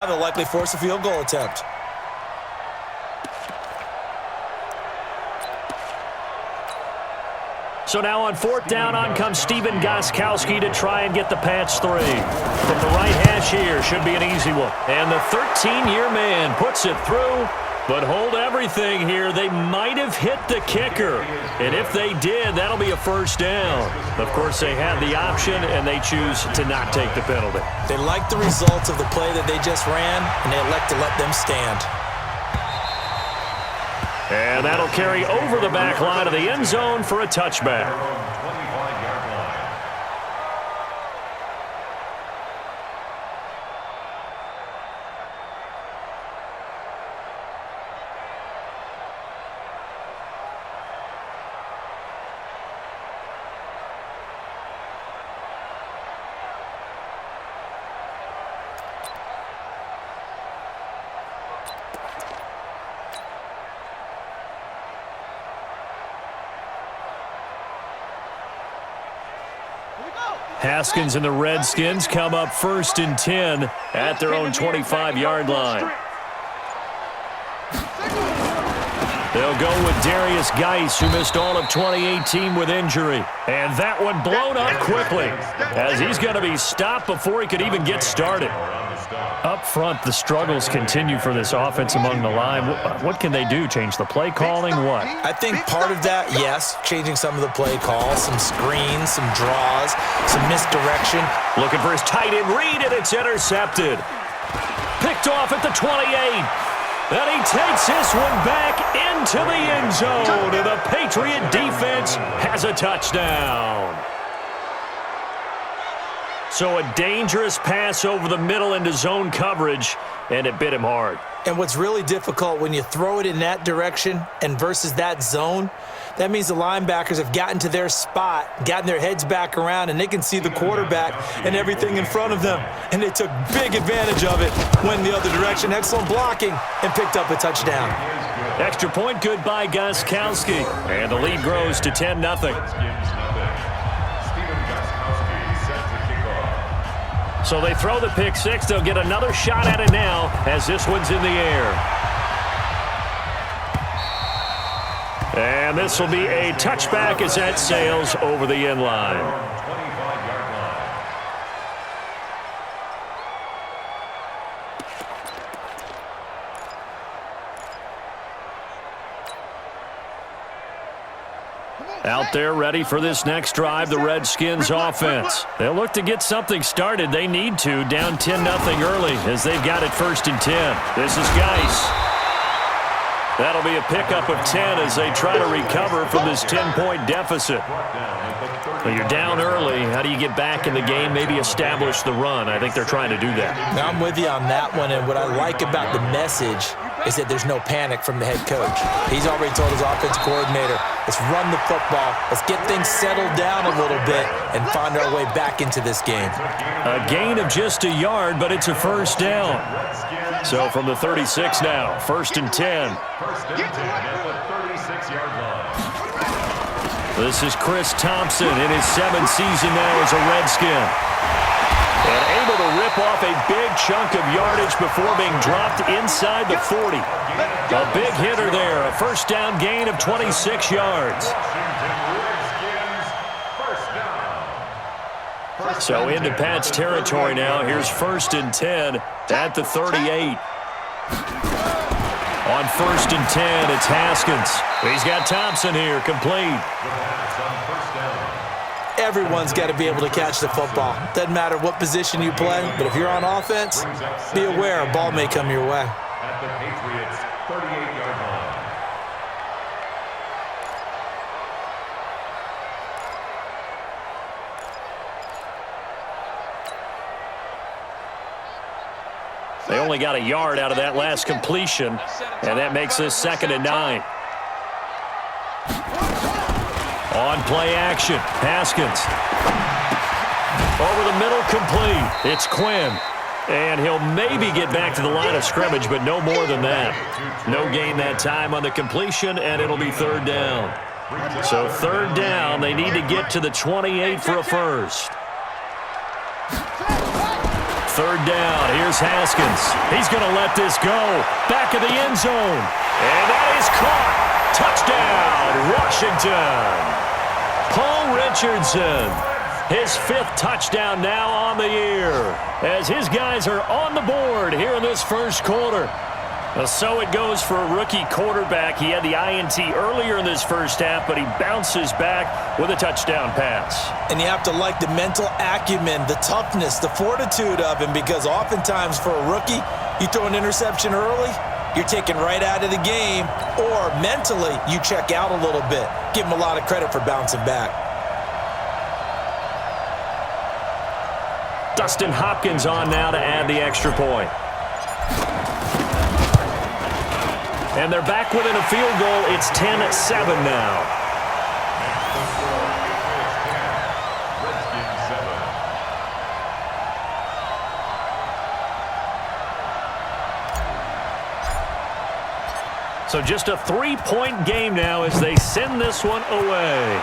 they'll likely force a field goal attempt. So now on 4th down, on comes Steven Gostkowski to try and get the patch 3. From the right hash here, should be an easy one. And the 13-year man puts it through, but hold everything here. They might have hit the kicker. And if they did, that'll be a first down. Of course, they had the option, and they choose to not take the penalty. They like the results of the play that they just ran, and they elect to let them stand. And that'll carry over the back line of the end zone for a touchback. Haskins and the Redskins come up 1st and 10 at their own 25-yard line. They'll go with Darius Geis, who missed all of 2018 with injury. And that one blown up quickly, as he's going to be stopped before he could even get started. Up front, the struggles continue for this offense among the line. What can they do? Change the play calling? What? I think part of that, yes, changing some of the play calls, some screens, some draws, some misdirection. Looking for his tight end read, and it's intercepted. Picked off at the 28. And he takes this one back into the end zone, and the Patriot defense has a touchdown. So a dangerous pass over the middle into zone coverage, and it bit him hard. And what's really difficult when you throw it in that direction and versus that zone, that means the linebackers have gotten to their spot, gotten their heads back around, and they can see the quarterback and everything in front of them. And they took big advantage of it, went the other direction, excellent blocking, and picked up a touchdown. Extra point good by Gostkowski, and the lead grows to 10-0. So they throw the pick six. They'll get another shot at it now as this one's in the air. And this will be a touchback as that sails over the end line. Out there ready for this next drive, the Redskins offense. They'll look to get something started. They need to, down 10-0 early as they've got it 1st and 10. This is Geis. That'll be a pickup of 10 as they try to recover from this 10-point deficit. Well, you're down early. How do you get back in the game, maybe establish the run? I think they're trying to do that. Now, I'm with you on that one, and what I like about the message is that there's no panic from the head coach. He's already told his offensive coordinator, let's run the football, let's get things settled down a little bit and find our way back into this game. A gain of just a yard, but it's a first down. So from the 36 now, 1st and 10. This is Chris Thompson in his 7th season now as a Redskin. And able to rip off a big chunk of yardage before being dropped inside the 40. A big hitter there, a first down gain of 26 yards. So into Pat's territory now. Here's 1st and 10 at the 38. On 1st and 10, it's Haskins. He's got Thompson here, complete. Everyone's got to be able to catch the football. Doesn't matter what position you play, but if you're on offense, be aware a ball may come your way. At the Patriots' 38-yard line. They only got a yard out of that last completion, and that makes this 2nd and 9. On play action, Haskins. Over the middle, complete. It's Quinn. And he'll maybe get back to the line of scrimmage, but no more than that. No gain that time on the completion, and it'll be 3rd down. So 3rd down, they need to get to the 28 for a first. third down. Here's Haskins. He's going to let this go. Back of the end zone. And that is caught. Touchdown, Washington. Paul Richardson. His 5th touchdown now on the year. As his guys are on the board here in this first quarter. So it goes for a rookie quarterback. He had the INT earlier in this first half, but he bounces back with a touchdown pass. And you have to like the mental acumen, the toughness, the fortitude of him, because oftentimes for a rookie, you throw an interception early, you're taken right out of the game, or mentally you check out a little bit. Give him a lot of credit for bouncing back. Dustin Hopkins on now to add the extra point. And they're back within a field goal. It's 10-7 now. Redskins 7. So just a 3-point game now as they send this one away.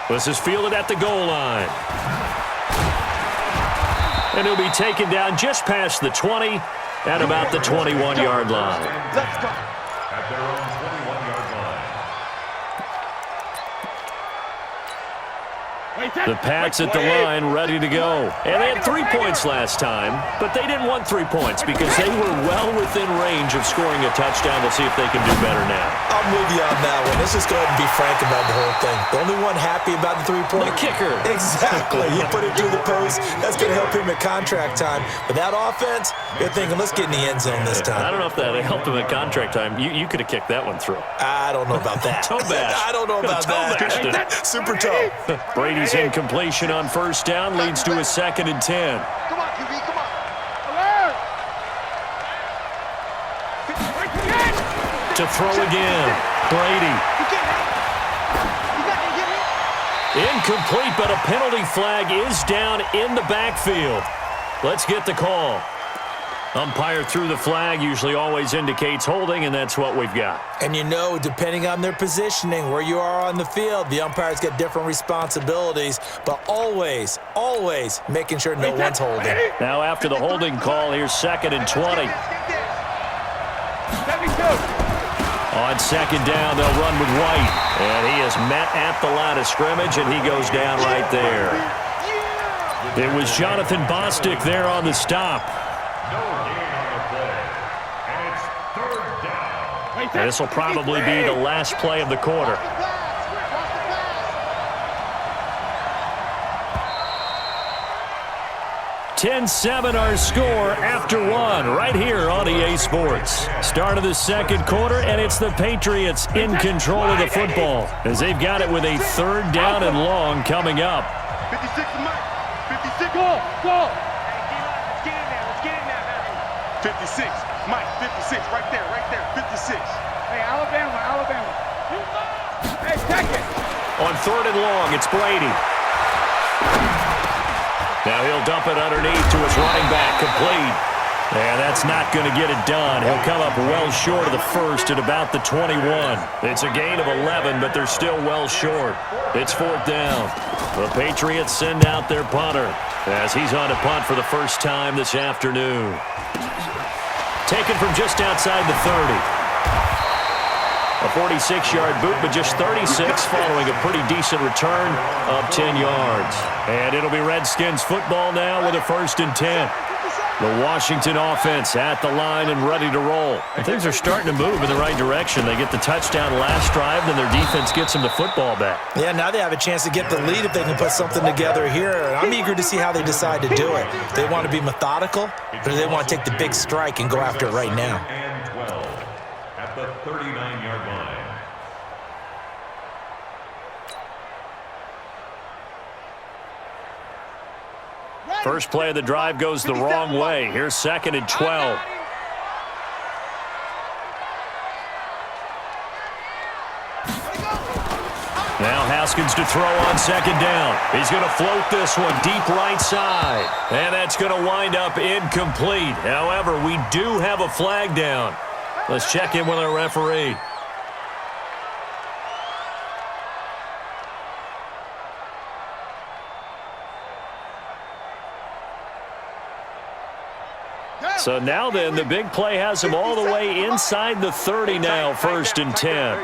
This is fielded at the goal line. And he'll be taken down just past the 20 at about the 21-yard line. Let's go. At their own 21-yard line. The Pats at the line ready to go. And they had 3 points last time, but they didn't want 3 points because they were well within range of scoring a touchdown. We'll see if they can do better now. I'm with you on that one. Let's just go ahead and be frank about the whole thing. The only one happy about the 3-point? The kicker. Exactly. He put it through the post. That's going to help him at contract time. But that offense, you're thinking, let's get in the end zone this time. I don't know if that helped him at contract time. You could have kicked that one through. I don't know about that. Toe bash. I don't know about that. Super toe. Brady's incompletion on first down leads to a 2nd and 10. Come on, QB, come on. Alert! To throw again. Brady. Incomplete, but a penalty flag is down in the backfield. Let's get the call. Umpire threw the flag, usually always indicates holding, and that's what we've got. And you know, depending on their positioning, where you are on the field, the umpires get different responsibilities, but always, always making sure no one's holding. Now after the holding call, here's 2nd and 20. On 2nd down, they'll run with White. And he is met at the line of scrimmage, and he goes down right there. It was Jonathan Bostic there on the stop. No gain on the play. And it's 3rd down. And this will probably be the last play of the quarter. 10-7 our score after one right here on EA Sports. Start of the second quarter, and it's the Patriots in control of the football as they've got it with a 3rd down and long coming up. 56 Mike. 56. Go. Let's get in there. 56. Mike, 56. Right there. 56. Hey, Alabama. Hey, second. On 3rd and long, it's Brady. Now he'll dump it underneath to his running back, complete. And that's not going to get it done. He'll come up well short of the first at about the 21. It's a gain of 11, but they're still well short. It's 4th down. The Patriots send out their punter as he's on to punt for the first time this afternoon. Taken from just outside the 30. A 46-yard boot, but just 36 following a pretty decent return of 10 yards. And it'll be Redskins football now with a 1st and 10. The Washington offense at the line and ready to roll. And things are starting to move in the right direction. They get the touchdown last drive, then their defense gets them the football back. Yeah, now they have a chance to get the lead if they can put something together here. And I'm eager to see how they decide to do it. They want to be methodical, or do they want to take the big strike and go after it right now? And 12 at the 39-yard line. First play of the drive goes the wrong way. Here's 2nd and 12. Now Haskins to throw on 2nd down. He's going to float this one deep right side. And that's going to wind up incomplete. However, we do have a flag down. Let's check in with our referee. So now then, the big play has him all the way inside the 30 now, 1st and 10.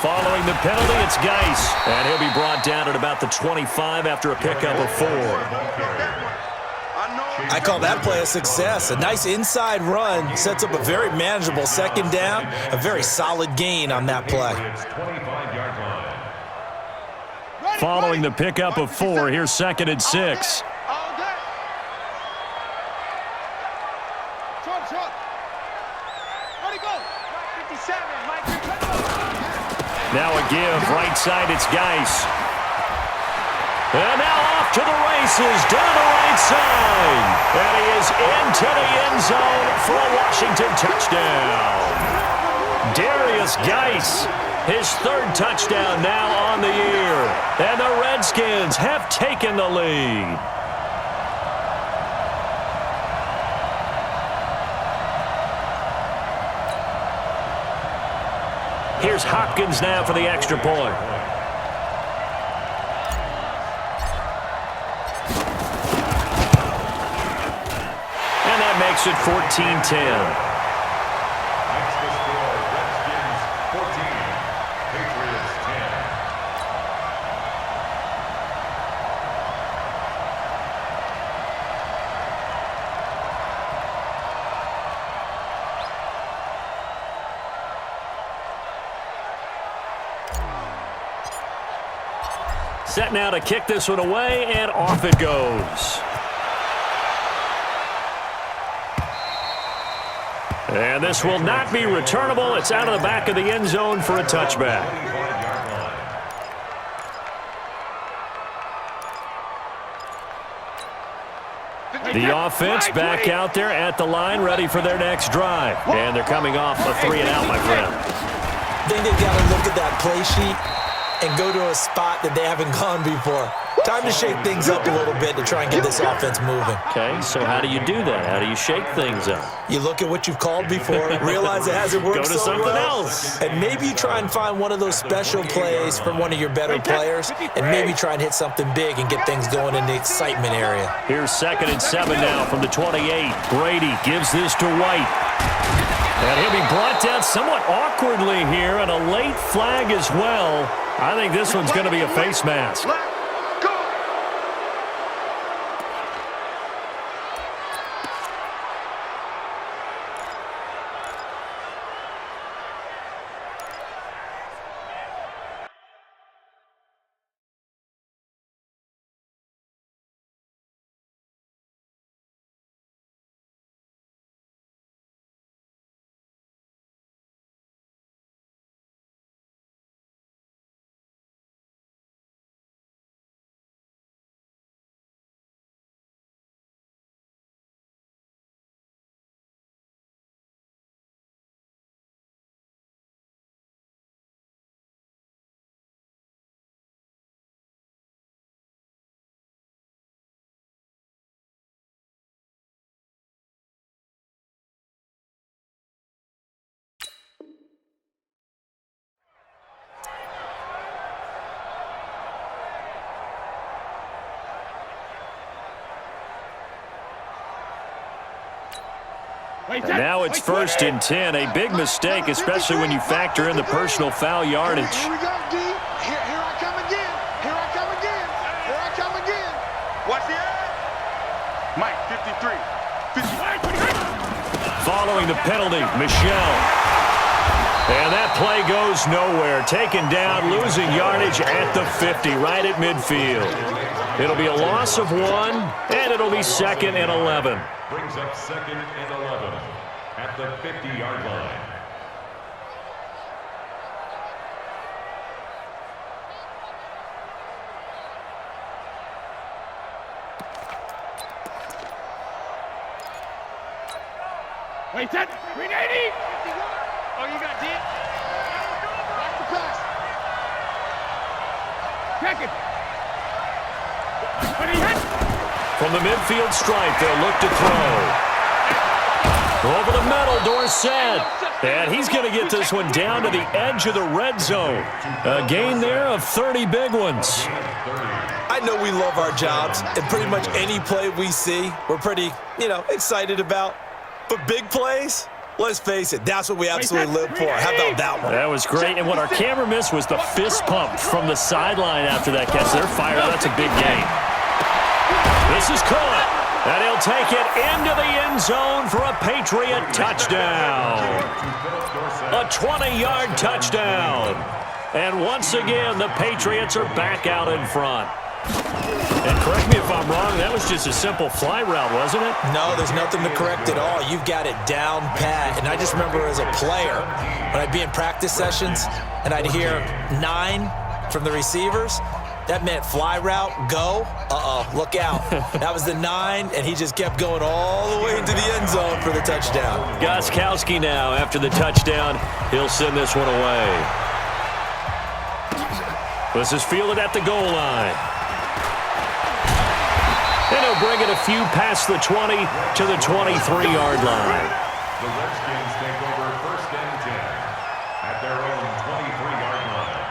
Following the penalty, it's Geis. And he'll be brought down at about the 25 after a pickup of 4. I call that play a success. A nice inside run sets up a very manageable 2nd down. A very solid gain on that play. Following the pickup of 4, here's 2nd and 6. Now a give, right side, it's Geis. And now off to the races, down the right side. And he is into the end zone for a Washington touchdown. Darius Geis, his 3rd touchdown now on the year. And the Redskins have taken the lead. Here's Hopkins now for the extra point. And that makes it 14-10. That's the score. Redskins 14, Patriots 10. Set now to kick this one away, and off it goes. And this will not be returnable. It's out of the back of the end zone for a touchback. The offense back out there at the line, ready for their next drive. And they're coming off a 3-and-out, my friend. I think they've got to look at that play sheet and go to a spot that they haven't gone before. Time to shake things up a little bit to try and get this offense moving. Okay, so how do you do that? How do you shake things up? You look at what you've called before, realize it hasn't worked Go to so something well, else. and maybe you try and find one of those special plays from one of your better players, and maybe try and hit something big and get things going in the excitement area. Here's 2nd and 7 now from the 28. Brady gives this to White. And he'll be brought down somewhat awkwardly here, and a late flag as well. I think this one's going to be a face mask. And now it's 1st and 10. A big mistake, especially when you factor in the personal foul yardage. Here we go, D. Here I come again. Here I come again. Here I come again. Watch the ad. Mike, 53. 53. Following the penalty, Michelle. And that play goes nowhere. Taken down, losing yardage at the 50, right at midfield. It'll be a loss of 1, and it'll be 2nd and 11. Brings up 2nd and 11 at the 50-yard line. Wait, that 380. Oh, you got it. Watch the pass. Check it. From the midfield stripe, they'll look to throw. Over the middle, Dorsett. And he's going to get this one down to the edge of the red zone. A gain there of 30 big ones. I know we love our jobs, and pretty much any play we see, we're pretty, excited about. But big plays, let's face it, that's what we absolutely live for. How about that one? That was great, and what our camera missed was the fist pump from the sideline after that catch. They're fired up. That's a big gain. This is caught, and he'll take it into the end zone for a Patriot touchdown. A 20-yard touchdown. And once again, the Patriots are back out in front. And correct me if I'm wrong, that was just a simple fly route, wasn't it? No, there's nothing to correct at all. You've got it down pat. And I just remember as a player, when I'd be in practice sessions and I'd hear 9 from the receivers, that meant fly route, go, look out. That was the 9, and he just kept going all the way into the end zone for the touchdown. Gostkowski now, after the touchdown, he'll send this one away. This is fielded at the goal line. And he'll bring it a few past the 20 to the 23-yard line. The Redskins take over 1st and 10 at their own 23-yard line.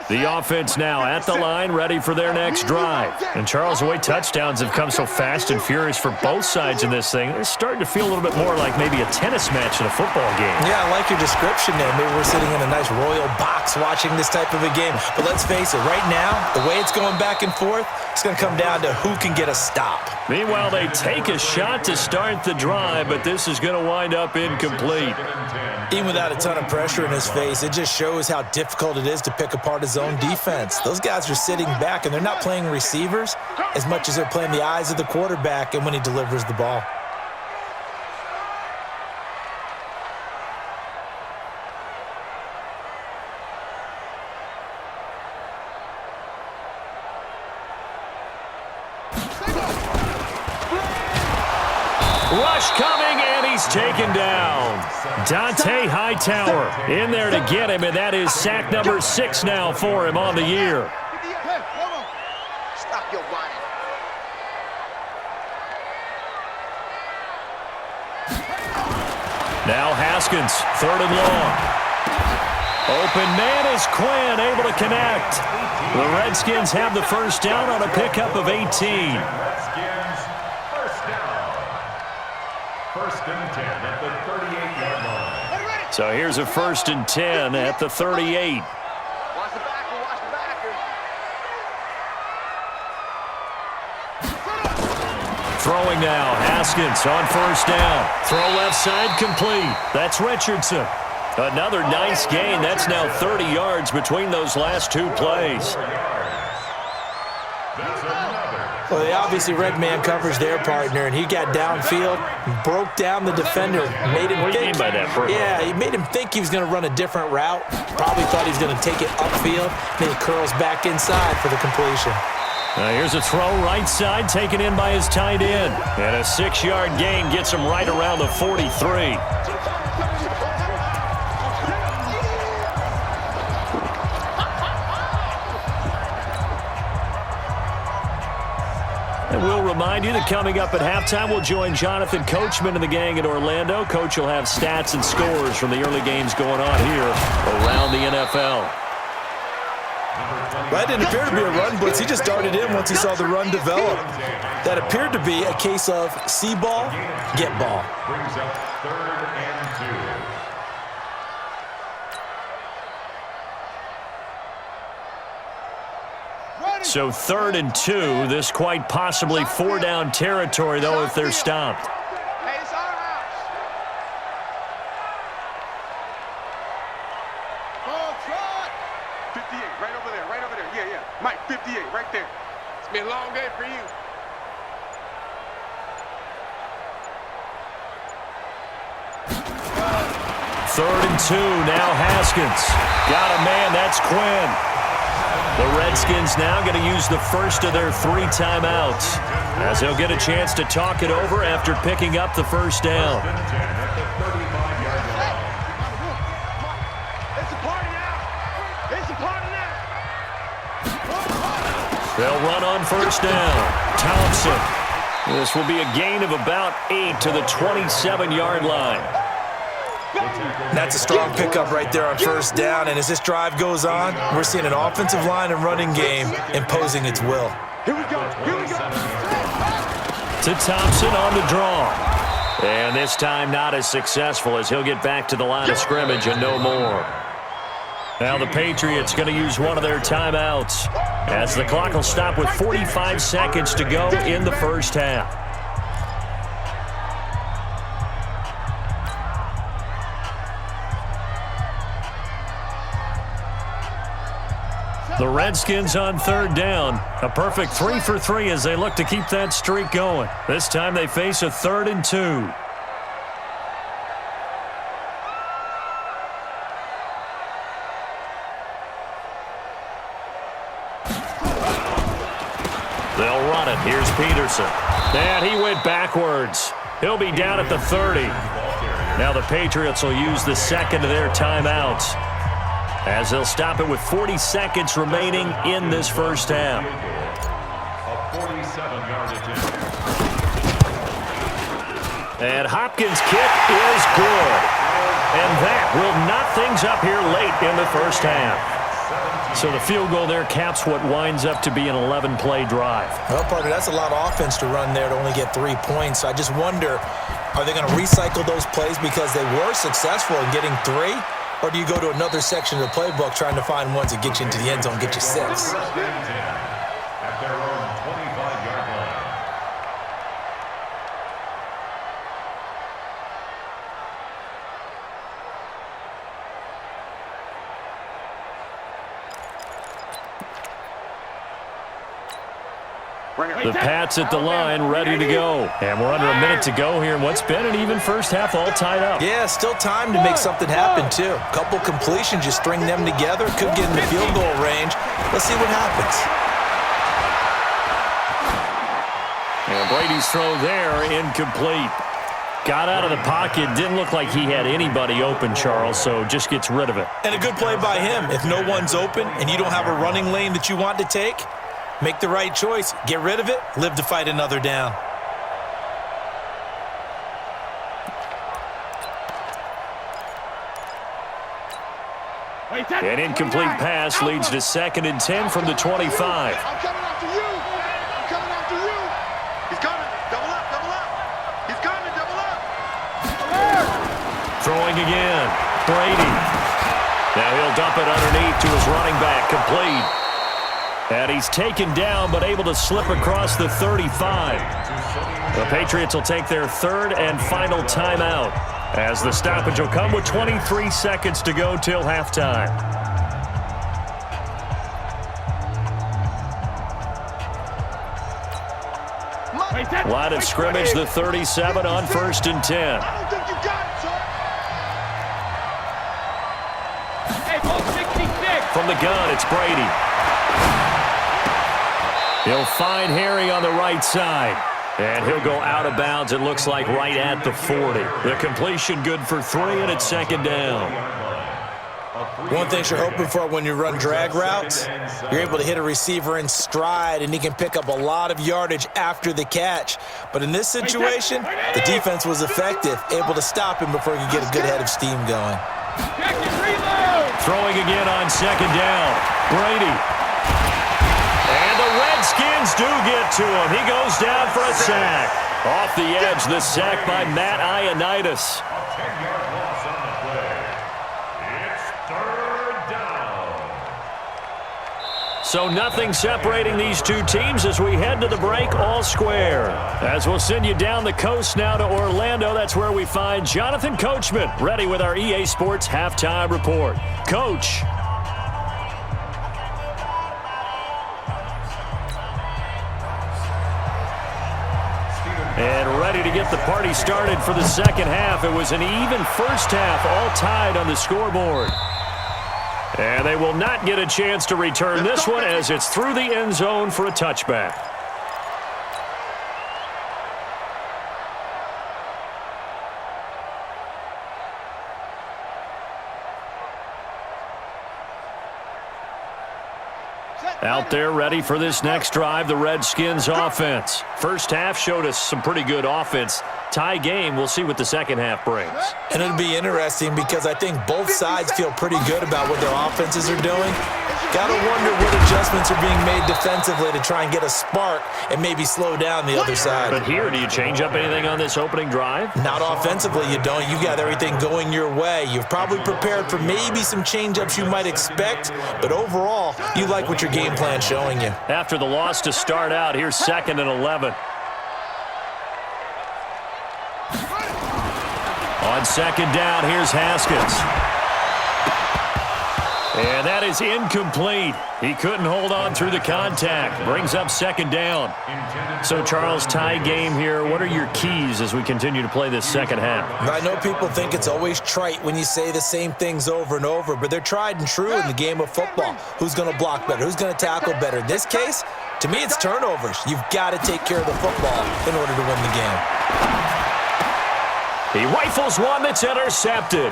The offense now at the line, ready for their next drive. And Charles, the way touchdowns have come so fast and furious for both sides in this thing, it's starting to feel a little bit more like maybe a tennis match in a football game. Yeah, I like your description there. Maybe we're sitting in a nice royal box watching this type of a game. But let's face it, right now, the way it's going back and forth, it's going to come down to who can get a stop. Meanwhile, they take a shot to start the drive, but this is going to wind up incomplete. Even without a ton of pressure in his face, it just shows how difficult it is to pick apart his own defense. Those guys are sitting back, and they're not playing receivers as much as they're playing the eyes of the quarterback and when he delivers the ball. Rush coming, and he's taken down. Dante Hightower in there to get him, and that is sack number 6 now for him on the year. Stop your whining. Now Haskins, 3rd and long. Open man is Quinn, able to connect. The Redskins have the first down on a pickup of 18. Redskins, first down. 1st and 10 at the 38-yard line. So here's a 1st and 10 at the 38. Watch the backer, watch the backer. Throwing now, Haskins on 1st down. Throw left side complete. That's Richardson. Another nice gain. That's now 30 yards between those last 2 plays. That's another. Well, they obviously red man coverage their partner, and he got downfield, broke down the defender, made him What do you think. mean by that, bro? Yeah, he made him think he was going to run a different route. Probably thought he was going to take it upfield. Then he curls back inside for the completion. Here's a throw right side taken in by his tight end. And a 6-yard gain gets him right around the 43. And we'll remind you that coming up at halftime, we'll join Jonathan Coachman and the gang in Orlando. Coach will have stats and scores from the early games going on here around the NFL. That didn't appear to be a run blitz. He just darted in once he saw the run develop. That appeared to be a case of see ball, get ball. Brings up 3rd and 2. So 3rd and 2. This quite possibly 4-down territory, though, if they're stopped. Hey, it's our house. Ball trot. 58, right over there, right over there. Yeah, yeah. Mike, 58, right there. It's been a long day for you. Third and 2, now Haskins. Got a man, that's Quinn. The Redskins now going to use the first of their 3 timeouts as they'll get a chance to talk it over after picking up the first down. It's a party now. They'll run on first down. Thompson. This will be a gain of about 8 to the 27-yard line. That's a strong pickup right there on first down, and as this drive goes on, we're seeing an offensive line and running game imposing its will. Here we go. Here we go. To Thompson on the draw. And this time not as successful as he'll get back to the line of scrimmage and no more. Now the Patriots going to use one of their timeouts as the clock will stop with 45 seconds to go in the first half. The Redskins on third down. A perfect 3 for 3 as they look to keep that streak going. This time they face a 3rd and 2. They'll run it. Here's Peterson. And he went backwards. He'll be down at the 30. Now the Patriots will use the second of their timeouts as they'll stop it with 40 seconds remaining in this first half. A 47-yard attempt. And Hopkins' kick is good. And that will knot things up here late in the first half. So the field goal there caps what winds up to be an 11-play drive. Well, partner, that's a lot of offense to run there to only get 3 points. So I just wonder, are they going to recycle those plays because they were successful in getting 3? Or do you go to another section of the playbook trying to find ones that get you into the end zone, get you 6? At their own 25-yard line. The Pats at the line, ready to go. And we're under a minute to go here in what's been an even first half, all tied up. Yeah, still time to make something happen, too. A couple completions, just string them together. Could get in the field goal range. Let's see what happens. And Brady's throw there, incomplete. Got out of the pocket, didn't look like he had anybody open, Charles, so just gets rid of it. And a good play by him. If no one's open and you don't have a running lane that you want to take, make the right choice. Get rid of it. Live to fight another down. An incomplete pass leads to 2nd and 10 from the 25. I'm coming after you. I'm coming after you. He's coming. Double up, double up. He's coming, double up. Throwing again. Brady. Now he'll dump it underneath to his running back. Complete. And he's taken down but able to slip across the 35. The Patriots will take their 3rd and final timeout as the stoppage will come with 23 seconds to go till halftime. Line of scrimmage, the 37 on 1st and 10. I don't think you got it, son. Hey, ball 66. From the gun, it's Brady. He'll find Harry on the right side. And he'll go out of bounds, it looks like, right at the 40. The completion good for 3, and it's 2nd down. One thing you're hoping for when you run drag routes, you're able to hit a receiver in stride, and he can pick up a lot of yardage after the catch. But in this situation, the defense was effective, able to stop him before he could get a good head of steam going. Throwing again on 2nd down. Brady. And the Redskins do get to him. He goes down for a sack. Off the edge, the sack by Matt Ioannidis. A 10-yard loss on the play. It's 3rd down. So nothing separating these two teams as we head to the break, all square. As we'll send you down the coast now to Orlando, that's where we find Jonathan Coachman, ready with our EA Sports Halftime Report. Coach. And ready to get the party started for the second half. It was an even first half, all tied on the scoreboard. And they will not get a chance to return this one as it's through the end zone for a touchback. Out there ready for this next drive, the Redskins offense. First half showed us some pretty good offense. Tie game, we'll see what the second half brings. And it'll be interesting because I think both sides feel pretty good about what their offenses are doing. Got to wonder what adjustments are being made defensively to try and get a spark and maybe slow down the other side. But here, do you change up anything on this opening drive? Not offensively, you don't. You've got everything going your way. You've probably prepared for maybe some change-ups you might expect, but overall, you like what your game plan's showing you. After the loss to start out, here's 2nd and 11. On 2nd down, here's Haskins. And that is incomplete. He couldn't hold on through the contact. Brings up 2nd down. So, Charles, tie game here. What are your keys as we continue to play this second half? I know people think it's always trite when you say the same things over and over, but they're tried and true in the game of football. Who's going to block better? Who's going to tackle better? In this case, to me, it's turnovers. You've got to take care of the football in order to win the game. He rifles one that's intercepted.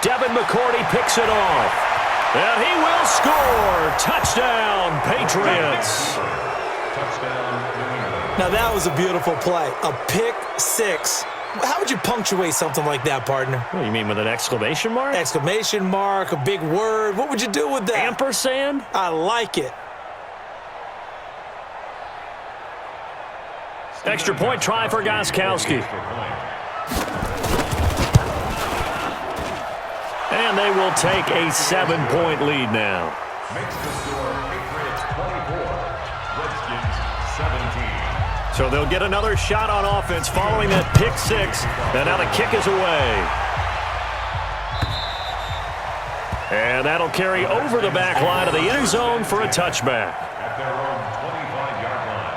Devin McCourty picks it off. And he will score. Touchdown, Patriots. Now, that was a beautiful play. A pick six. How would you punctuate something like that, partner? What, you mean with an exclamation mark? Exclamation mark, a big word. What would you do with that? Ampersand? I like it. Extra point try for Gostkowski. And they will take a 7-point lead now. Makes the score Patriots 24, Redskins 17. So they'll get another shot on offense following that pick six. And now the kick is away. And that'll carry over the back line of the end zone for a touchback. At their own 25-yard line.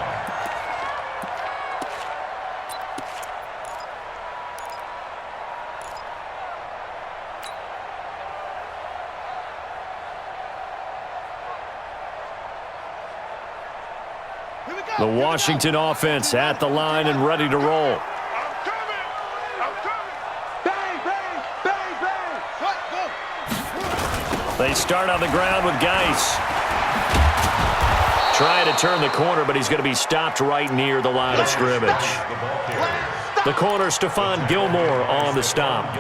The Washington offense at the line and ready to roll. They start on the ground with Geis. Trying to turn the corner, but he's going to be stopped right near the line of scrimmage. The corner, Stephon Gilmore, on the stop.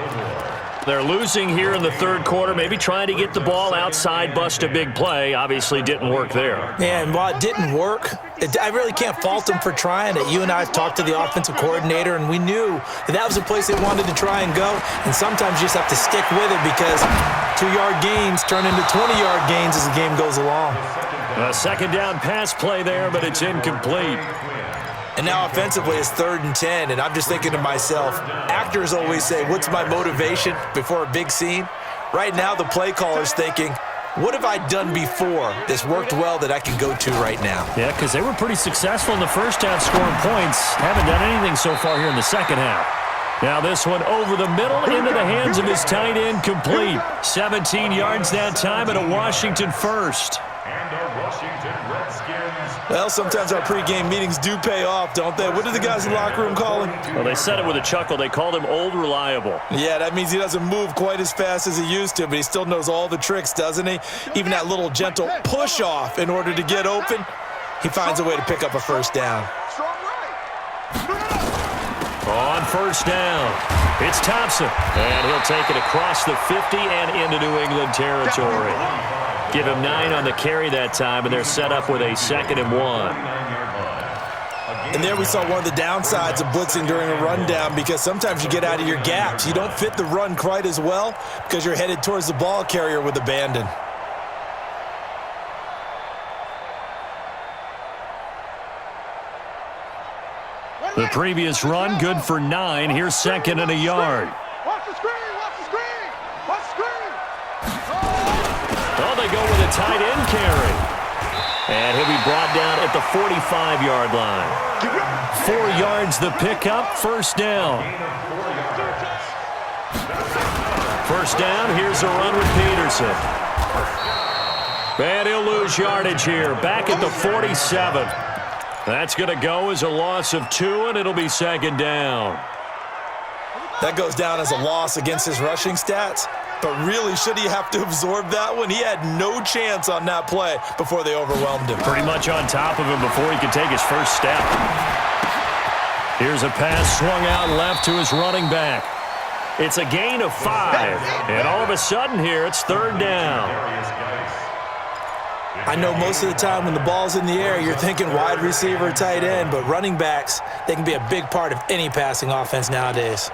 They're losing here in the third quarter, maybe trying to get the ball outside, bust a big play. Obviously didn't work there. Yeah, and while it didn't work, I really can't fault them for trying it. You and I have talked to the offensive coordinator, and we knew that was a place they wanted to try and go. And sometimes you just have to stick with it because 2-yard gains turn into 20-yard gains as the game goes along. A second down pass play there, but it's incomplete. And now offensively it's 3rd and 10, and I'm just thinking to myself, actors always say, what's my motivation before a big scene? Right now the play caller's thinking, what have I done before that's worked well that I can go to right now? Yeah, because they were pretty successful in the first half scoring points. Haven't done anything so far here in the second half. Now this one over the middle into the hands of his tight end, complete. 17 yards that time and a Washington first. And a Washington Redskins. Well, sometimes our pregame meetings do pay off, don't they? What do the guys in the locker room call him? Well, they said it with a chuckle. They called him Old Reliable. Yeah, that means he doesn't move quite as fast as he used to, but he still knows all the tricks, doesn't he? Even that little gentle push-off in order to get open, he finds a way to pick up a first down. On first down, it's Thompson. And he'll take it across the 50 and into New England territory. Give him 9 on the carry that time, and they're set up with a 2nd and 1. And there we saw one of the downsides of blitzing during a rundown because sometimes you get out of your gaps. You don't fit the run quite as well because you're headed towards the ball carrier with abandon. The previous run, good for 9. Here's 2nd and a yard. Watch the screen! Watch the screen! Watch the screen! Well, they go with a tight end carry. And he'll be brought down at the 45-yard line. 4 yards the pickup, first down. First down, here's a run with Peterson. And he'll lose yardage here, back at the 47. That's going to go as a loss of 2, and it'll be 2nd down. That goes down as a loss against his rushing stats, But really, should he have to absorb that one? He had no chance on that play before they overwhelmed him. Pretty much on top of him before he could take his first step. Here's a pass swung out left to his running back. It's a gain of 5. And all of a sudden here, it's 3rd down. I know most of the time when the ball's in the air, you're thinking wide receiver, tight end, but running backs, they can be a big part of any passing offense nowadays.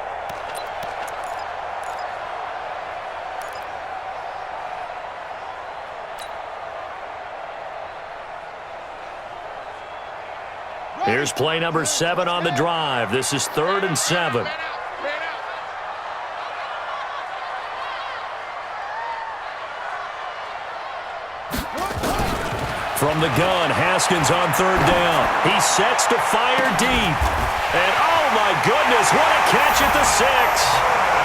Here's play number 7 on the drive. This is 3rd and 7. From the gun, Haskins on 3rd down. He sets to fire deep. And oh my goodness, what a catch at the 6.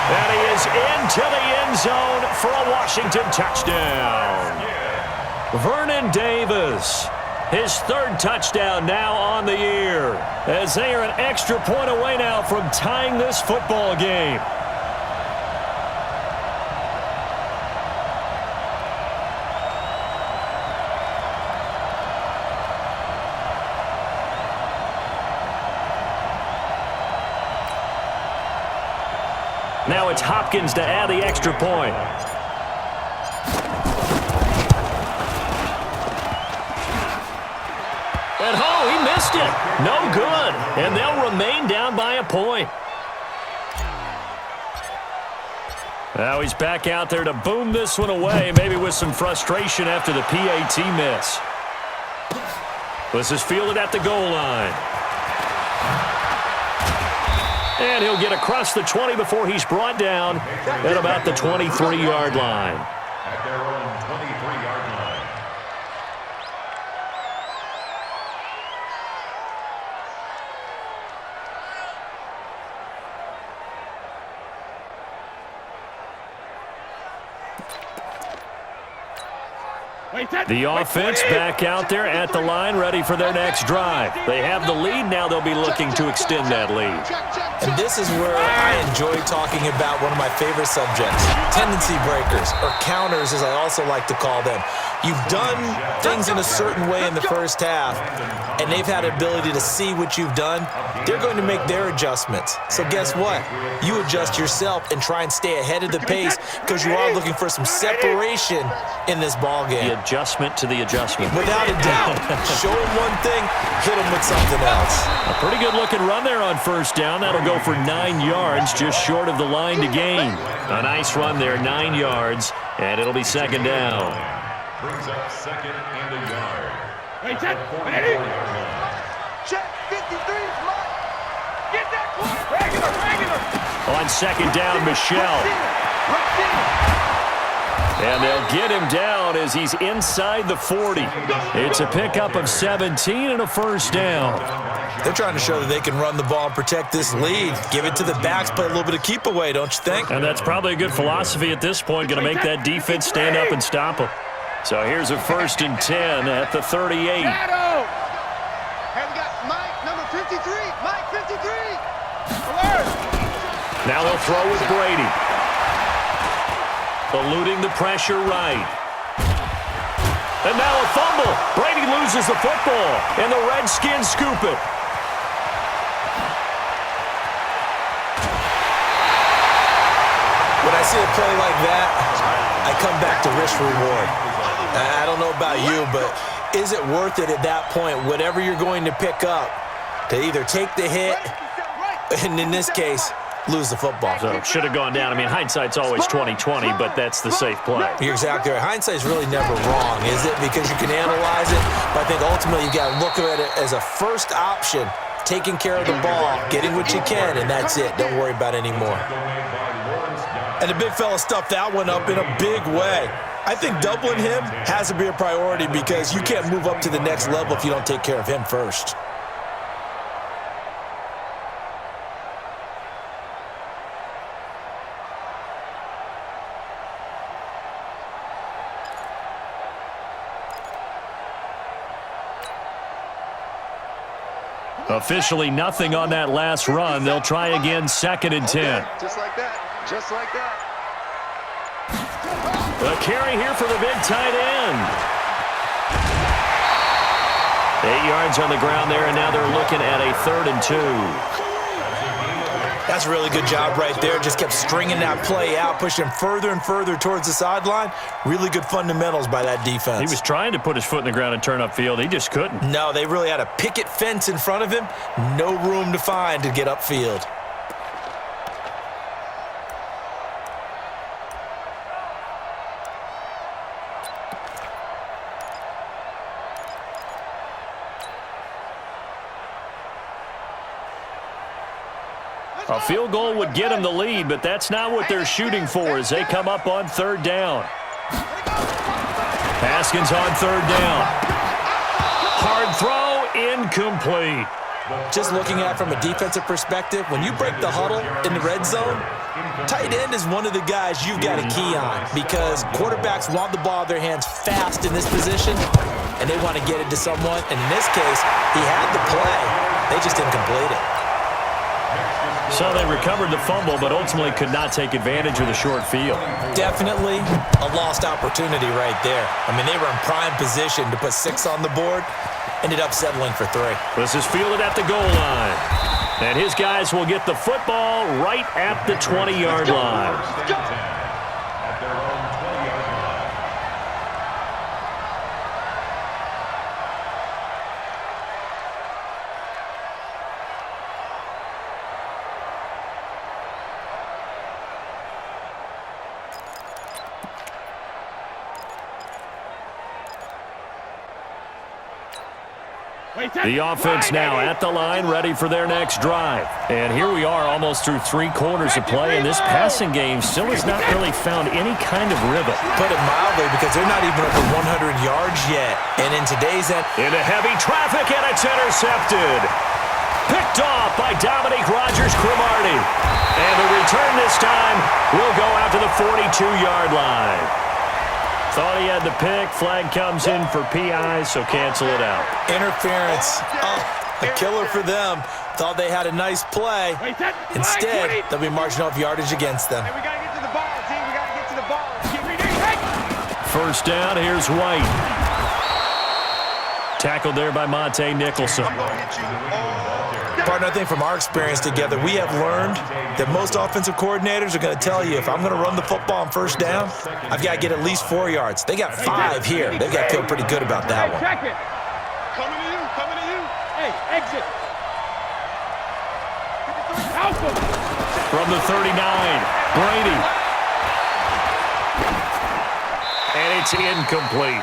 And he is into the end zone for a Washington touchdown. Vernon Davis, his 3rd touchdown now on the year, as they are an extra point away now from tying this football game. Now it's Hopkins to add the extra point. And oh, he missed it. No good. And they'll remain down by a point. Now he's back out there to boom this one away, maybe with some frustration after the PAT miss. This is fielded at the goal line. And he'll get across the 20 before he's brought down at about the 23-yard line. At their own 23-yard line. The offense back out there at the line, ready for their next drive. They have the lead. Now they'll be looking to extend that lead. And this is where I enjoy talking about one of my favorite subjects, tendency breakers, or counters as I also like to call them. You've done things in a certain way in the first half, and they've had the ability to see what you've done. They're going to make their adjustments. So guess what? You adjust yourself and try and stay ahead of the pace because you are looking for some separation in this ball game. The adjustment to the adjustment. Without a doubt. Show him one thing, hit him with something else. A pretty good looking run there on 1st down. That'll go for 9 yards, just short of the line to gain. A nice run there, 9 yards, and it'll be 2nd down. Brings up 2nd and a yard. Hey, check. Ready? Check 53 is mine. Get that corner. Regular. On 2nd down, Michelle. And they'll get him down as he's inside the 40. It's a pickup of 17 and a 1st down. They're trying to show that they can run the ball and protect this lead. Give it to the backs, play a little bit of keep away, don't you think? And that's probably a good philosophy at this point, going to make that defense stand up and stop them. So here's a 1st and 10 at the 38. Hey, we got Mike, number 53. Mike, 53. Alert. Now they'll throw with Brady. Eluding the pressure right. And now a fumble. Brady loses the football, and the Redskins scoop it. When I see a play like that, I come back to risk reward. I don't know about you, but is it worth it at that point, whatever you're going to pick up, to either take the hit, and in this case, lose the football? So should have gone down. I mean, hindsight's always 20/20, but that's the safe play. You're exactly right. Hindsight's really never wrong, is it? Because you can analyze it, but I think ultimately you got to look at it as a first option, taking care of the ball, getting what you can, and that's it. Don't worry about it anymore. And the big fella stuffed that one up in a big way. I think doubling him has to be a priority because you can't move up to the next level if you don't take care of him first. Officially nothing on that last run. They'll try again, 2nd and 10. Just like that. Just like that. A carry here for the big tight end. 8 yards on the ground there, and now they're looking at a 3rd and 2. That's a really good job right there. Just kept stringing that play out, pushing him further and further towards the sideline. Really good fundamentals by that defense. He was trying to put his foot in the ground and turn upfield. He just couldn't. No, they really had a picket fence in front of him. No room to find to get upfield. A field goal would get them the lead, but that's not what they're shooting for as they come up on 3rd down. Haskins on 3rd down. Hard throw, incomplete. Just looking at it from a defensive perspective, when you break the huddle in the red zone, tight end is one of the guys you've got a key on because quarterbacks want the ball in their hands fast in this position, and they want to get it to someone. And in this case, he had the play. They just didn't complete it. So they recovered the fumble, but ultimately could not take advantage of the short field. Definitely a lost opportunity right there. I mean, they were in prime position to put 6 on the board. Ended up settling for 3. This is fielded at the goal line. And his guys will get the football right at the 20-yard line. At their own 20-yard line. The offense now at the line, ready for their next drive. And here we are almost through 3 quarters of play, and this passing game still has not really found any kind of rhythm. Put it mildly, because they're not even over 100 yards yet. And in today's end, into heavy traffic, and it's intercepted. Picked off by Dominique Rodgers-Cromartie. And the return this time will go out to the 42-yard line. Thought he had the pick. Flag comes in for PI, so cancel it out. interference. Oh, a killer for them. Thought they had a nice play. Instead, they'll be marching off yardage against them. Hey, we got to get to the ball, team. We got to get to the ball. First down, here's White. Tackled there by Monte Nicholson. Partner, I think from our experience together, we have learned that most offensive coordinators are going to tell you, if I'm going to run the football on first down, I've got to get at least 4 yards. They got 5 here. They've got to feel pretty good about that one. Check it. Coming to you. Coming to you. Hey, exit. Alpha. From the 39, Brady. And it's incomplete.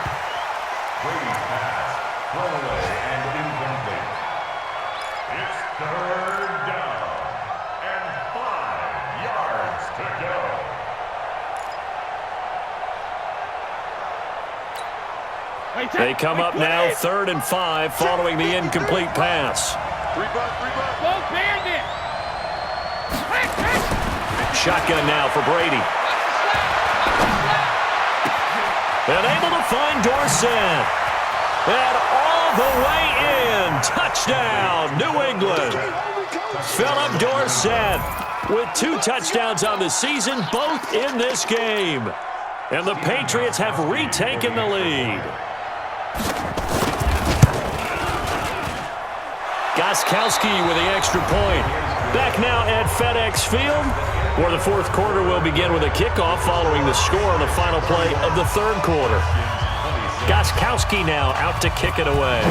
Brady's pass, thrown away and incomplete. It's 3rd down and 5 yards to go. They come up now 3rd and 5 following the incomplete pass. Go bandit. Shotgun now for Brady. And able to find Dorsett. And all the way in. Touchdown, New England. Philip Dorsett with 2 touchdowns on the season, both in this game. And the Patriots have retaken the lead. Gostkowski with the extra point. Back now at FedEx Field, where the 4th quarter will begin with a kickoff following the score on the final play of the 3rd quarter. Gostkowski now out to kick it away.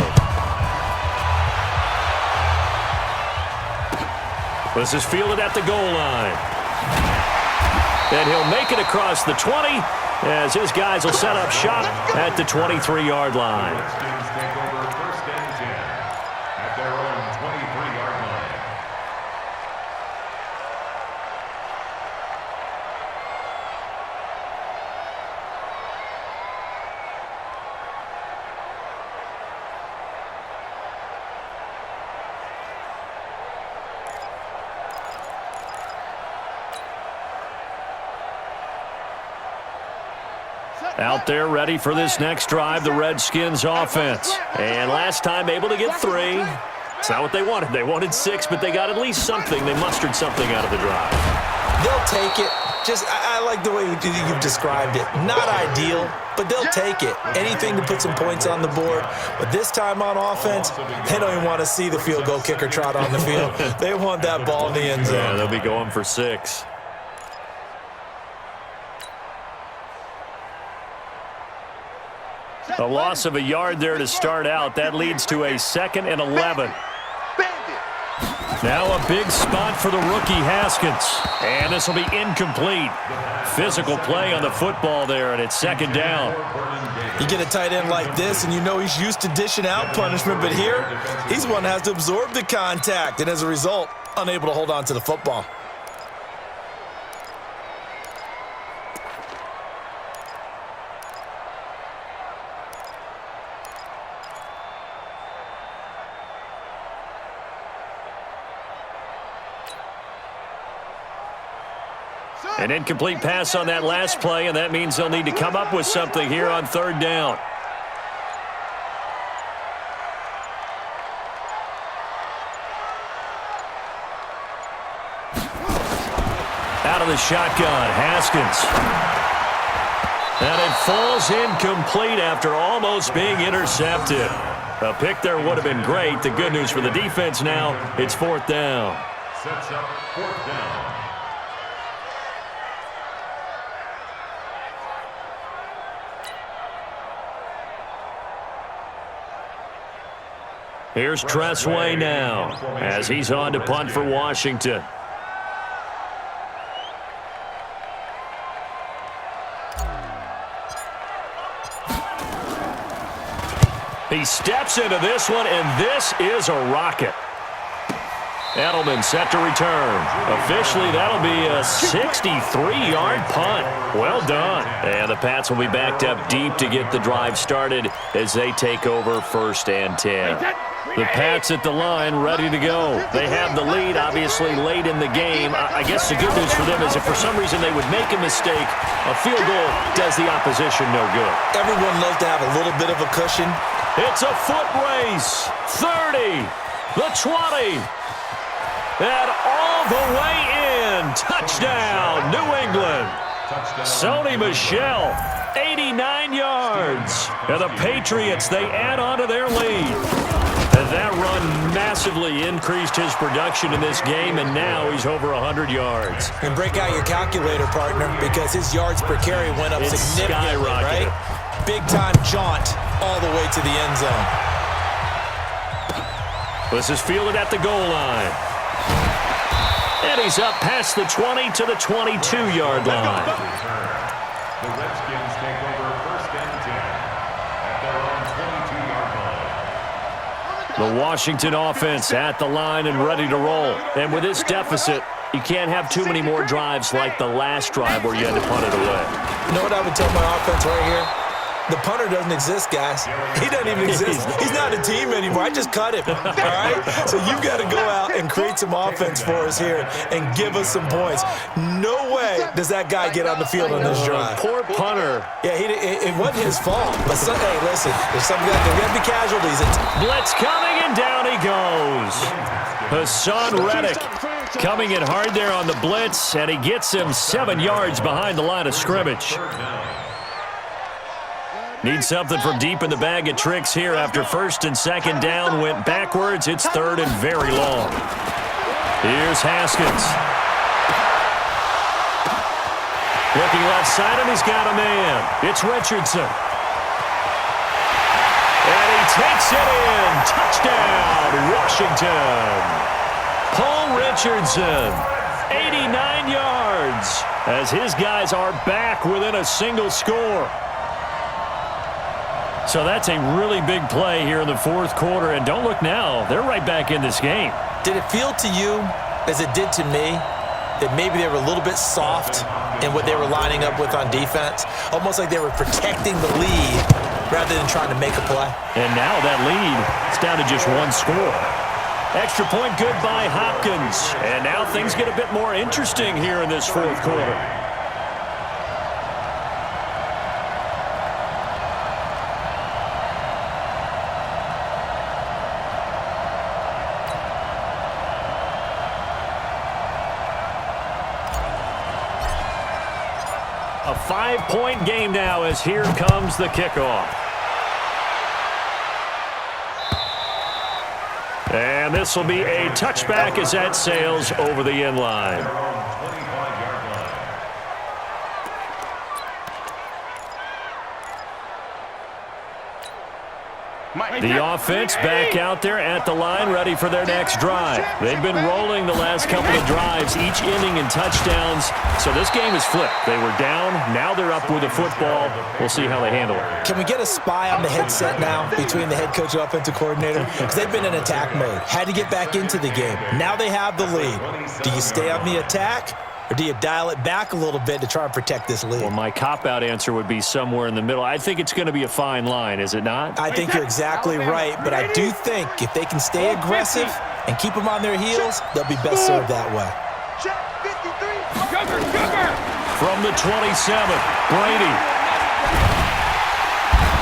This is fielded at the goal line. And he'll make it across the 20 as his guys will set up shop at the 23-yard line. Redskins take over 1st and 10 at their own 23-yard line. Out there ready for this next drive, the Redskins offense. And last time able to get 3. It's not what they wanted. They wanted 6, but they got at least something. They mustered something out of the drive. They'll take it. I like the way you've described it. Not ideal, but they'll take it. Anything to put some points on the board. But this time on offense, they don't even want to see the field goal kicker trot on the field. They want that ball in the end zone. Yeah, they'll be going for 6. A loss of a yard there to start out. That leads to a 2nd and 11. Now a big spot for the rookie Haskins. And this will be incomplete. Physical play on the football there, and it's 2nd down. You get a tight end like this, and you know he's used to dishing out punishment, but here, he's the one that has to absorb the contact, and as a result, unable to hold on to the football. An incomplete pass on that last play, and that means they'll need to come up with something here on 3rd down. Out of the shotgun, Haskins. And it falls incomplete after almost being intercepted. A pick there would have been great. The good news for the defense now, it's 4th down. Sets up 4th down. Here's Tressway now as he's on to punt for Washington. He steps into this one, and this is a rocket. Edelman set to return. Officially, that'll be a 63-yard punt. Well done. And the Pats will be backed up deep to get the drive started as they take over 1st and 10. The Pats at the line ready to go. They have the lead, obviously, late in the game. I guess the good news for them is if for some reason they would make a mistake, a field goal does the opposition no good. Everyone loves to have a little bit of a cushion. It's a foot race. 30, the 20. And all the way in. Touchdown, New England. Sony Michel, 89 yards. And the Patriots, they add on to their lead. And that run massively increased his production in this game, and now he's over 100 yards. And break out your calculator, partner, because his yards per carry went up significantly, right? Big-time jaunt all the way to the end zone. This is fielded at the goal line. And he's up past the 20 to the 22-yard line. The Redskins take over 1st and 10 at their own 22-yard line. The Washington offense at the line and ready to roll. And with this deficit, you can't have too many more drives like the last drive where you had to punt it away. You know what I would tell my offense right here? The punter doesn't exist, guys. He doesn't even exist. He's not a team anymore. I just cut him, all right? So you've got to go out and create some offense for us here and give us some points. No way does that guy get on the field on this drive. Poor punter. Yeah, it wasn't his fault. But, hey, listen, there's there's going to be casualties. Blitz coming, and down he goes. Hassan Reddick coming in hard there on the blitz, and he gets him 7 yards behind the line of scrimmage. Need something from deep in the bag of tricks here after 1st and 2nd down went backwards. It's 3rd and very long. Here's Haskins. Looking left side, and he's got a man. It's Richardson. And he takes it in. Touchdown, Washington. Paul Richardson, 89 yards, as his guys are back within a single score. So that's a really big play here in the 4th quarter. And don't look now, they're right back in this game. Did it feel to you, as it did to me, that maybe they were a little bit soft in what they were lining up with on defense? Almost like they were protecting the lead rather than trying to make a play. And now that lead is down to just 1 score. Extra point good by Hopkins. And now things get a bit more interesting here in this 4th quarter. 5-point game now as here comes the kickoff. And this will be a touchback as that sails over the end line. The offense back out there at the line, ready for their next drive. They've been rolling the last couple of drives, each ending in touchdowns. So this game is flipped. They were down. Now they're up with the football. We'll see how they handle it. Can we get a spy on the headset now between the head coach and offensive coordinator? Because they've been in attack mode. Had to get back into the game. Now they have the lead. Do you stay on the attack? Or do you dial it back a little bit to try and protect this lead? Well, my cop-out answer would be somewhere in the middle. I think it's going to be a fine line, is it not? I think you're exactly right, but I do think if they can stay aggressive and keep them on their heels, they'll be best served that way. From the 27, Brady.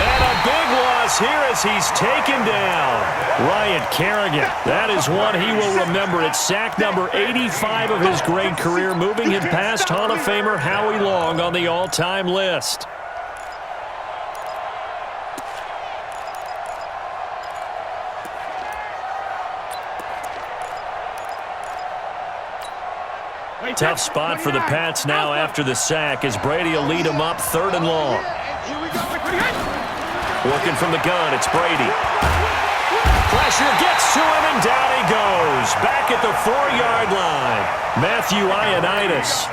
And a big loss here as he's taken down. Ryan Kerrigan. That is one he will remember. It's sack number 85 of his great career, moving him past Hall of Famer Howie Long on the all-time list. Tough spot for the Pats now after the sack as Brady will lead him up 3rd and long. Working from the gun, it's Brady. Pressure gets to him, and down he goes. Back at the 4-yard line. Matthew Ioannidis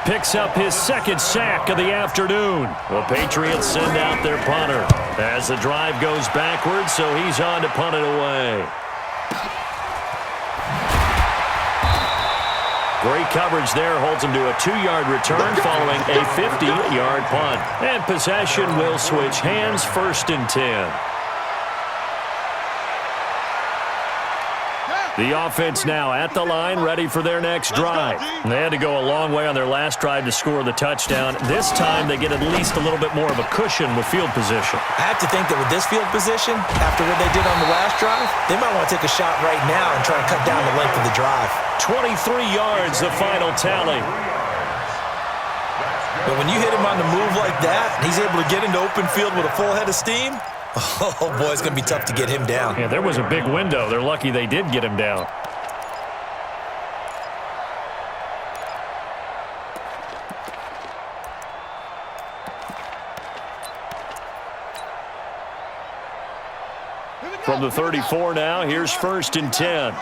picks up his 2nd sack of the afternoon. The Patriots send out their punter as the drive goes backwards, so he's on to punt it away. Great coverage there, holds him to a 2-yard return following a 50-yard punt. And possession will switch hands, 1st and 10. The offense now at the line, ready for their next drive. They had to go a long way on their last drive to score the touchdown. This time they get at least a little bit more of a cushion with field position. I have to think that with this field position, after what they did on the last drive, they might want to take a shot right now and try to cut down the length of the drive. 23 yards, the final tally. But when you hit him on the move like that, and he's able to get into open field with a full head of steam, oh, boy, it's going to be tough to get him down. Yeah, there was a big window. They're lucky they did get him down. From the 34 now, here's 1st and 10.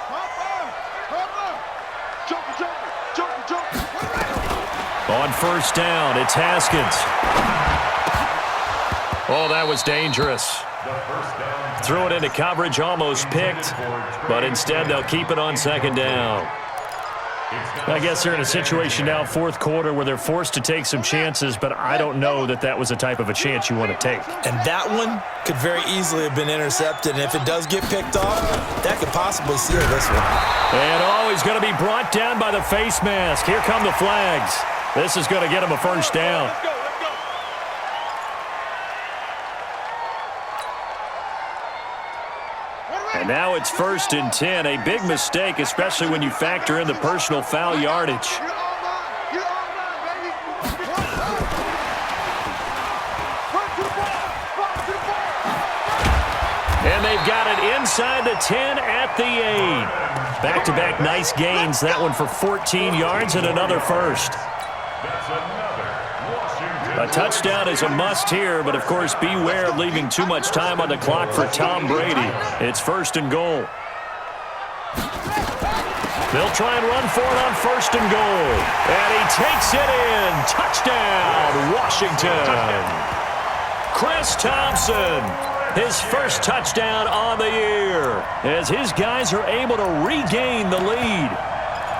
On 1st down, it's Haskins. Oh, that was dangerous. Threw it into coverage, almost picked, but instead they'll keep it on 2nd down. I guess they're in a situation now, 4th quarter, where they're forced to take some chances, but I don't know that that was the type of a chance you want to take. And that one could very easily have been intercepted, and if it does get picked off, that could possibly seal this one. And he's going to be brought down by the face mask. Here come the flags. This is going to get him a 1st down. And now it's 1st and 10. A big mistake, especially when you factor in the personal foul yardage. And they've got it inside the 10 at the 8. Back-to-back nice gains. That one for 14 yards and another 1st. A touchdown is a must here, but of course beware of leaving too much time on the clock for Tom Brady. It's 1st and goal. They'll try and run for it on 1st and goal. And he takes it in. Touchdown, Washington. Chris Thompson, his 1st touchdown on the year, as his guys are able to regain the lead.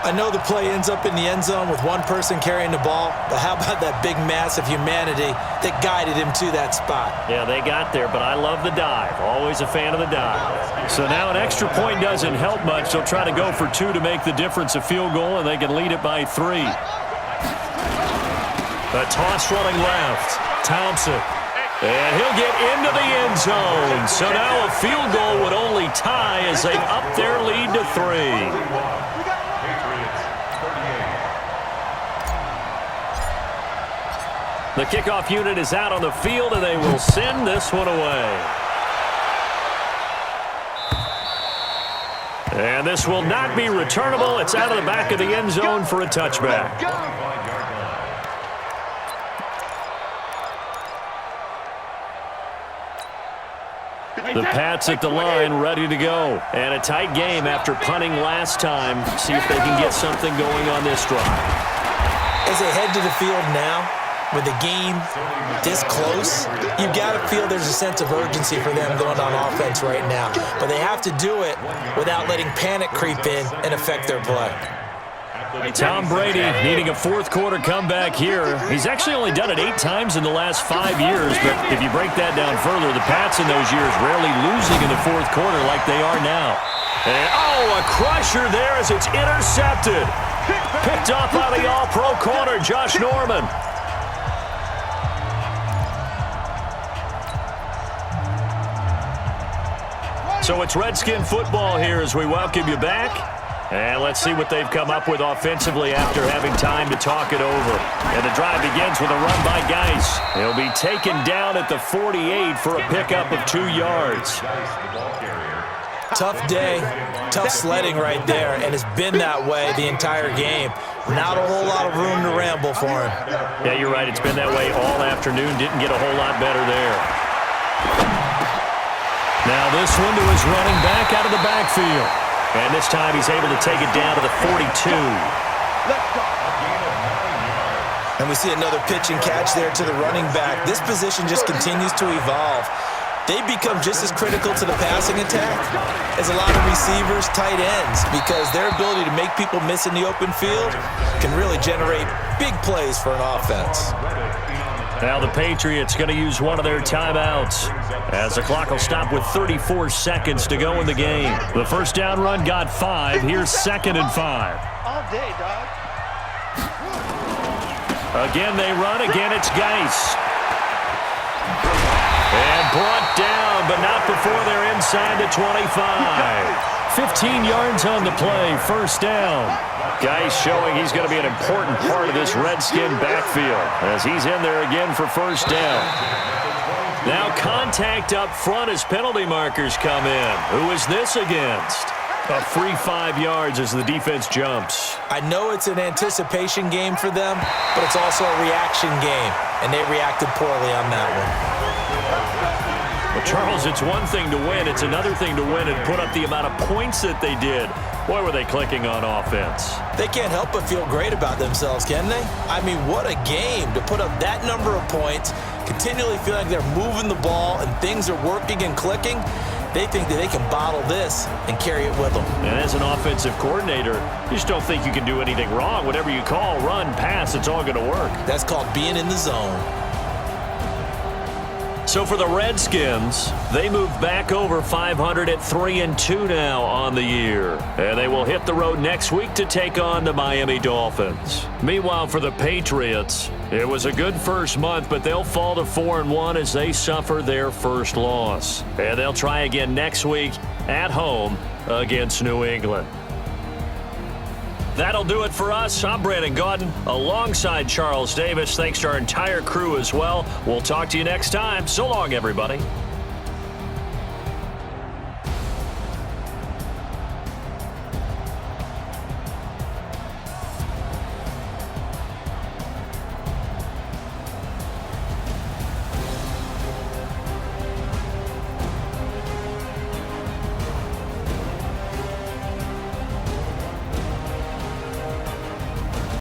I know the play ends up in the end zone with one person carrying the ball, but how about that big mass of humanity that guided him to that spot? Yeah, they got there, but I love the dive. Always a fan of the dive. So now an extra point doesn't help much. They'll try to go for 2 to make the difference a field goal, and they can lead it by 3. A toss running left. Thompson. And he'll get into the end zone. So now a field goal would only tie as they up their lead to 3. The kickoff unit is out on the field, and they will send this one away. And this will not be returnable. It's out of the back of the end zone for a touchback. The Pats at the line, ready to go. And a tight game after punting last time. See if they can get something going on this drive. As they head to the field now, with the game this close, you've got to feel there's a sense of urgency for them going on offense right now. But they have to do it without letting panic creep in and affect their play. Tom Brady needing a fourth-quarter comeback here. He's actually only done it 8 times in the last 5 years, but if you break that down further, the Pats in those years rarely losing in the fourth quarter like they are now. And, a crusher there as it's intercepted. Picked off by the all-pro corner, Josh Norman. So it's Redskin football here as we welcome you back. And let's see what they've come up with offensively after having time to talk it over. And the drive begins with a run by Geis. He'll be taken down at the 48 for a pickup of 2 yards. Tough day, tough sledding right there, and it's been that way the entire game. Not a whole lot of room to ramble for him. Yeah, you're right. It's been that way all afternoon. Didn't get a whole lot better there. Now this one to his running back out of the backfield. And this time he's able to take it down to the 42. And we see another pitch and catch there to the running back. This position just continues to evolve. They become just as critical to the passing attack as a lot of receivers, tight ends, because their ability to make people miss in the open field can really generate big plays for an offense. Now the Patriots going to use one of their timeouts as the clock will stop with 34 seconds to go in the game. The first down run got 5. Here's 2nd and 5. All day, dog. Again they run. Again it's Geis. And brought down, but not before they're inside the 25. 15 yards on the play. First down. Geis showing he's going to be an important part of this Redskin backfield as he's in there again for first down. Now contact up front as penalty markers come in. Who is this against? A free 5 yards as the defense jumps. I know it's an anticipation game for them, but it's also a reaction game, and they reacted poorly on that one. Well, Charles, it's one thing to win. It's another thing to win and put up the amount of points that they did. Boy, were they clicking on offense. They can't help but feel great about themselves, can they? I mean, what a game to put up that number of points, continually feeling like they're moving the ball and things are working and clicking. They think that they can bottle this and carry it with them. And as an offensive coordinator, you just don't think you can do anything wrong. Whatever you call, run, pass, it's all going to work. That's called being in the zone. So for the Redskins, they move back over 500 at 3-2 now on the year. And they will hit the road next week to take on the Miami Dolphins. Meanwhile, for the Patriots, it was a good first month, but they'll fall to 4-1 as they suffer their first loss. And they'll try again next week at home against New England. That'll do it for us. I'm Brandon Gaudin alongside Charles Davis. Thanks to our entire crew as well. We'll talk to you next time. So long, everybody.